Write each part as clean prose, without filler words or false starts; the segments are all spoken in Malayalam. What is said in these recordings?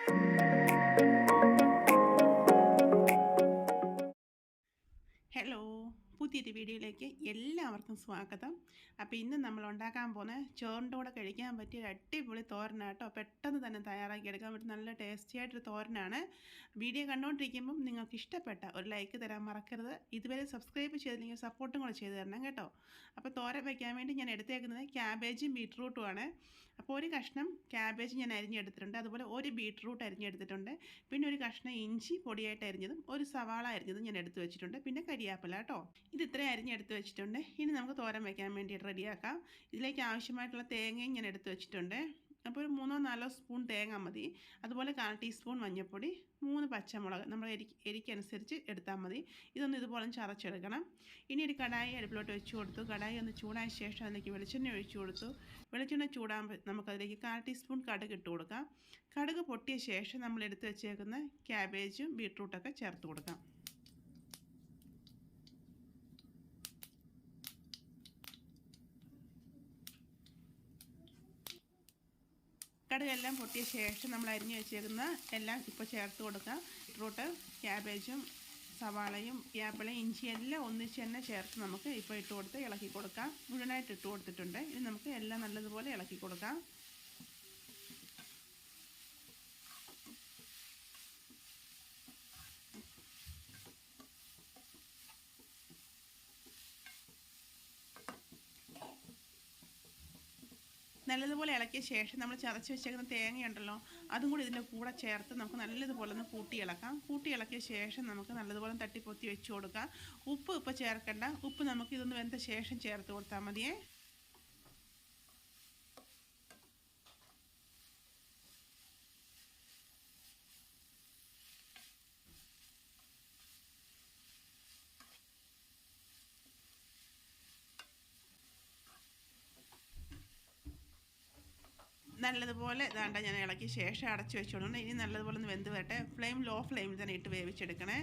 ഹലോ, പുതിയൊരു വീഡിയോയിലേക്ക് എല്ലാവർക്കും സ്വാഗതം. അപ്പോൾ ഇന്ന് നമ്മൾ ഉണ്ടാക്കാൻ പോകുന്ന ചോറിൻ്റെ കൂടെ കഴിക്കാൻ പറ്റിയ ഒരു അടിപൊളി തോരനാട്ടോ. പെട്ടെന്ന് തന്നെ തയ്യാറാക്കി എടുക്കാൻ പറ്റും നല്ല ടേസ്റ്റി ആയിട്ടൊരു തോരനാണ്. വീഡിയോ കണ്ടുകൊണ്ടിരിക്കുമ്പം നിങ്ങൾക്ക് ഇഷ്ടപ്പെട്ട ഒരു ലൈക്ക് തരാൻ മറക്കരുത്. ഇതുവരെ സബ്സ്ക്രൈബ് ചെയ്തില്ലെങ്കിൽ സപ്പോർട്ടും കൂടെ ചെയ്ത് തരണം കേട്ടോ. അപ്പോൾ തോരൻ വയ്ക്കാൻ വേണ്ടി ഞാൻ എടുത്തേക്കുന്നത് ക്യാബേജും ബീട്രൂട്ടുമാണ്. അപ്പോൾ ഒരു കഷ്ണം ക്യാബേജ് ഞാൻ അരിഞ്ഞെടുത്തിട്ടുണ്ട്, അതുപോലെ ഒരു ബീട്രൂട്ട് അരിഞ്ഞെടുത്തിട്ടുണ്ട്, പിന്നെ ഒരു കഷ്ണം ഇഞ്ചി പൊടിയായിട്ട് അരിഞ്ഞതും ഒരു സവാള അരിഞ്ഞതും ഞാൻ എടുത്ത് വെച്ചിട്ടുണ്ട്, പിന്നെ കരിയാപ്പില കേട്ടോ. ഇത് ഇത്രയും അരിഞ്ഞെടുത്ത് വെച്ചിട്ടുണ്ട്. ഇനി നമുക്ക് തോരൻ വയ്ക്കാൻ വേണ്ടിയിട്ട് റെഡിയാക്കാം. ഇതിലേക്ക് ആവശ്യമായിട്ടുള്ള തേങ്ങയും ഞാൻ എടുത്ത് വെച്ചിട്ടുണ്ട്. അപ്പോൾ ഒരു 3-4 സ്പൂൺ തേങ്ങ മതി. അതുപോലെ 1/4 ടീസ്പൂൺ മഞ്ഞൾപ്പൊടി, 3 പച്ചമുളക് നമ്മൾ എരിക്കനുസരിച്ച് എടുത്താൽ മതി. ഇതൊന്ന് ഇതുപോലെ ചതച്ചെടുക്കണം. ഇനി ഒരു കടായി അടുപ്പിലോട്ട് വെച്ച് കൊടുത്തു. കടായി ഒന്ന് ചൂടായ ശേഷം അതിലേക്ക് വെളിച്ചെണ്ണ ഒഴിച്ചു കൊടുത്തു. വെളിച്ചെണ്ണ ചൂടാകുമ്പോൾ നമുക്കതിലേക്ക് 1/4 ടീസ്പൂൺ കടുക് ഇട്ട് കൊടുക്കാം. കടുക് പൊട്ടിയ ശേഷം നമ്മൾ എടുത്ത് വെച്ചേക്കുന്ന ക്യാബേജും ബീട്രൂട്ടൊക്കെ ചേർത്ത് കൊടുക്കാം. കടുകെല്ലാം പൊട്ടിയ ശേഷം നമ്മൾ അരിഞ്ഞ് വെച്ചേക്കുന്ന എല്ലാം ഇപ്പോൾ ചേർത്ത് കൊടുക്കാം. ബീട്രൂട്ട്, ക്യാബേജും സവാളയും കരിയാപ്പിലയും ഇഞ്ചിയും എല്ലാം ഒന്നിച്ച് തന്നെ ചേർത്ത് നമുക്ക് ഇപ്പോൾ ഇട്ട് കൊടുത്ത് ഇളക്കി കൊടുക്കാം. മുഴുവനായിട്ട് ഇട്ട് കൊടുത്തിട്ടുണ്ട്. ഇനി നമുക്ക് എല്ലാം നല്ലതുപോലെ ഇളക്കി കൊടുക്കാം. നല്ലതുപോലെ ഇളക്കിയ ശേഷം നമ്മൾ ചതച്ച് വെച്ചേക്കുന്ന തേങ്ങയുണ്ടല്ലോ, അതും കൂടി ഇതിൻ്റെ കൂടെ ചേർത്ത് നമുക്ക് നല്ലതുപോലെ ഒന്ന് കൂട്ടി ഇളക്കാം. കൂട്ടി ഇളക്കിയ ശേഷം നമുക്ക് നല്ലതുപോലെ തട്ടിപ്പൊത്തി വെച്ച് കൊടുക്കാം. ഉപ്പ് ഇപ്പോൾ ചേർക്കേണ്ട. ഉപ്പ് നമുക്ക് ഇതൊന്ന് വെന്ത ശേഷം ചേർത്ത് കൊടുത്താൽ മതിയേ. നല്ലതുപോലെ ദാണ്ട ഞാൻ ഇളക്കി ശേഷം അടച്ച് വെച്ചോളണം. ഇനി നല്ലതുപോലെ ഒന്ന് വെന്ത് വരട്ടെ. ലോ ഫ്ലെയിമിൽ തന്നെ ഇട്ട് വേവിച്ചെടുക്കണേ.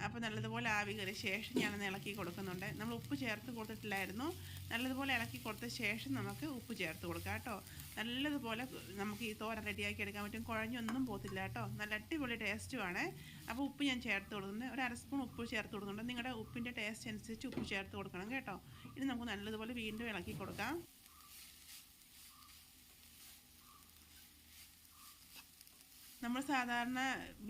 അപ്പോൾ നല്ലതുപോലെ ആവി കയറിയ ശേഷം ഞാനൊന്ന് ഇളക്കി കൊടുക്കുന്നുണ്ട്. നമ്മൾ ഉപ്പ് ചേർത്ത് കൊടുത്തിട്ടില്ലായിരുന്നു. നല്ലതുപോലെ ഇളക്കി കൊടുത്ത ശേഷം നമുക്ക് ഉപ്പ് ചേർത്ത് കൊടുക്കാം കേട്ടോ. നല്ലതുപോലെ നമുക്ക് ഈ തോരൻ റെഡിയാക്കി എടുക്കാൻ പറ്റും. കുഴഞ്ഞൊന്നും പോകത്തില്ല കേട്ടോ. നല്ല അടിപൊളി ടേസ്റ്റുമാണ്. അപ്പോൾ ഉപ്പ് ഞാൻ ചേർത്ത് കൊടുക്കുന്നുണ്ട്. ഒരു 1/2 സ്പൂൺ ഉപ്പ് ചേർത്ത് കൊടുക്കുന്നുണ്ട്. നിങ്ങളുടെ ഉപ്പിൻ്റെ ടേസ്റ്റ് അനുസരിച്ച് ഉപ്പ് ചേർത്ത് കൊടുക്കണം കേട്ടോ. ഇനി നമുക്ക് നല്ലതുപോലെ വീണ്ടും ഇളക്കി കൊടുക്കാം. നമ്മൾ സാധാരണ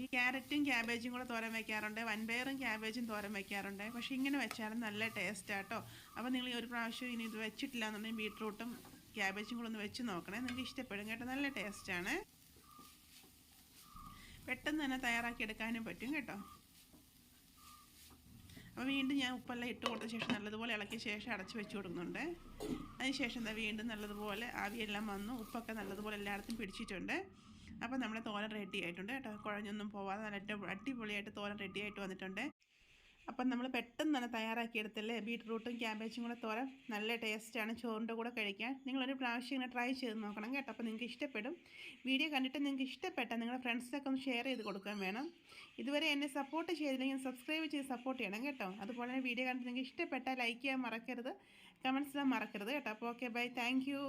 ഈ ക്യാരറ്റും ക്യാബേജും കൂടെ തോരൻ വയ്ക്കാറുണ്ട്, വൻപയറും ക്യാബേജും തോരൻ വയ്ക്കാറുണ്ട്. പക്ഷേ ഇങ്ങനെ വെച്ചാലും നല്ല ടേസ്റ്റാട്ടോ. അപ്പോൾ നിങ്ങൾ ഈ ഒരു പ്രാവശ്യം ഇനി ഇത് വെച്ചിട്ടില്ല എന്നുണ്ടെങ്കിൽ ബീട്രൂട്ടും ക്യാബേജും കൂടെ ഒന്ന് വെച്ച് നോക്കണേ. നിങ്ങൾക്ക് ഇഷ്ടപ്പെടും കേട്ടോ. നല്ല ടേസ്റ്റാണ്. പെട്ടെന്ന് തന്നെ തയ്യാറാക്കി എടുക്കാനും പറ്റും കേട്ടോ. അപ്പോൾ വീണ്ടും ഞാൻ ഉപ്പെല്ലാം ഇട്ട് കൊടുത്ത ശേഷം നല്ലതുപോലെ ഇളക്കിയ ശേഷം അടച്ച് വെച്ച് കൊടുക്കുന്നുണ്ട്. അതിന് ശേഷം എന്താ വീണ്ടും നല്ലതുപോലെ ആവിയെല്ലാം വന്നു. ഉപ്പൊക്കെ നല്ലതുപോലെ എല്ലായിടത്തും പിടിച്ചിട്ടുണ്ട്. അപ്പോൾ നമ്മുടെ തോരൻ റെഡി ആയിട്ടുണ്ട് കേട്ടോ. കുഴഞ്ഞൊന്നും പോവാതെ നല്ല അടിപൊളിയായിട്ട് തോരൻ റെഡി ആയിട്ട് വന്നിട്ടുണ്ട്. അപ്പം നമ്മൾ പെട്ടെന്ന് തന്നെ തയ്യാറാക്കിയെടുത്തല്ലേ ബീട്രൂട്ടും ക്യാബേജും കൂടെ തോരൻ. നല്ല ടേസ്റ്റാണ് ചോറിൻ്റെ കൂടെ കഴിക്കാൻ. നിങ്ങളൊരു പ്രാവശ്യം ഇങ്ങനെ ട്രൈ ചെയ്ത് നോക്കണം കേട്ടോ. അപ്പോൾ നിങ്ങൾക്ക് ഇഷ്ടപ്പെടും. വീഡിയോ കണ്ടിട്ട് നിങ്ങൾക്ക് ഇഷ്ടപ്പെട്ടാൽ നിങ്ങളുടെ ഫ്രണ്ട്സിനൊക്കെ ഒന്ന് ഷെയർ ചെയ്ത് കൊടുക്കാൻ വേണം. ഇതുവരെ എന്നെ സപ്പോർട്ട് ചെയ്തില്ലെങ്കിൽ സബ്സ്ക്രൈബ് ചെയ്ത് സപ്പോർട്ട് ചെയ്യണം കേട്ടോ. അതുപോലെ തന്നെ വീഡിയോ കണ്ടിട്ട് നിങ്ങൾക്ക് ഇഷ്ടപ്പെട്ടാൽ ലൈക്ക് ചെയ്യാൻ മറക്കരുത്, കമൻറ്റ്സ് ചെയ്യാൻ മറക്കരുത് കേട്ടോ. അപ്പോൾ ഓക്കെ, ബൈ, താങ്ക് യു.